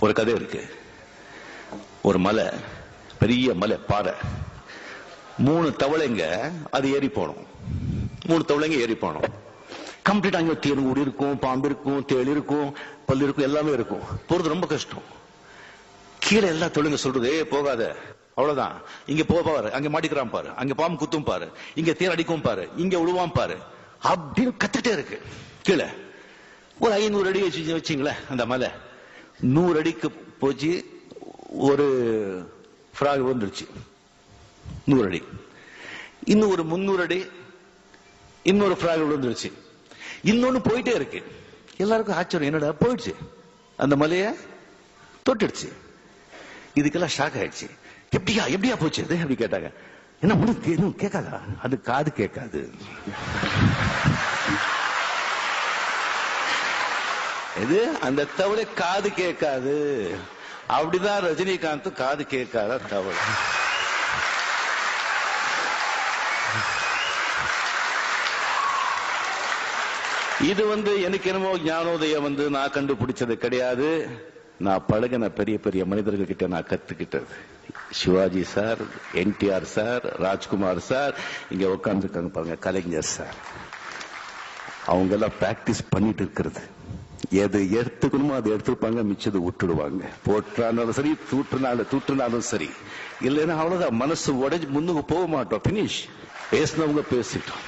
ஒரு கதை இருக்கு. ஒரு மலை, பெரிய மலை, பாறை, 3 தவளைங்க அது ஏறி போனோம். 3 தவளைங்க ஏறி போனோம். கம்ப்ளீட் அங்க தேன் ஊடி இருக்கும், பாம்பு இருக்கும், தேள் இருக்கும், பல்லு இருக்கும், எல்லாமே இருக்கும். போறது ரொம்ப கஷ்டம். கீழே எல்லா தொழிலுங்க சொல்றது, போகாத, அவ்வளவுதான், இங்க பாரு, அங்க மாட்டிக்கிறான் பாரு, அங்க பாம்பு குத்தும் பாரு, இங்க தேர் அடிக்கும் பாரு, இங்க உழுவான் பாரு, அப்படின்னு கத்துட்டே இருக்கு. கீழே ஒரு 500 அடி வச்சுங்களேன். அந்த மலை 100 அடிக்கு போச்சு. ஒரு ஃப்ராக் வந்துருச்சு 100 அடி. இன்னும் ஒரு 300 அடி இன்னொரு ஃப்ராக் விழுந்துருச்சு. இன்னொன்னு போயிட்டே இருக்கு. எல்லாருக்கும் ஆச்சரியம், என்னடா போயிடுச்சு, அந்த மலைய தொட்டுடுச்சு. இதுக்கெல்லாம் ஷாக் ஆயிடுச்சு. எப்படியா போச்சு அது அப்படி கேட்டாங்க. என்ன முன்னு கேட்காதா? அது காது கேட்காது. இது அந்த தவளை காது கேட்காது. அப்படிதான் ரஜினிகாந்த் காது கேட்காத தவளை. இது எனக்கு என்னமோ ஞானோதயம் நான் கண்டுபிடிச்சது கிடையாது. நான் பழகின பெரிய பெரிய மனிதர்கள் கிட்ட நான் கத்துக்கிட்டது. Shivaji sir, NTR sir, Rajkumar sir, இங்க உட்கார்ந்துருக்காங்க பாருங்க, கலைஞர் சார், அவங்க எல்லாம் பிராக்டிஸ் பண்ணிட்டு இருக்கிறது. எது எடுத்துக்கணுமோ அதை எடுத்துப்பாங்க, மிச்சது விட்டுடுவாங்க. போட்டாலும் சரி, தூற்றுனாலும் சரி. இல்லைன்னா அவ்வளவுதான், மனசு உடைஞ்சு முன்னுக்கு போக மாட்டோம். பினிஷ். பேசினவங்க பேசிட்டோம்.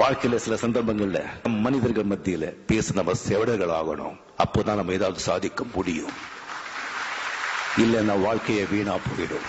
வாழ்க்கையில சில சந்தர்ப்பங்கள்ல மனிதர்கள் மத்தியில பேச நம்ம செவடர்கள் ஆகணும். அப்போதான் நம்ம ஏதாவது சாதிக்க முடியும். இல்லைன்னா வாழ்க்கையை வீணா போயிடும்.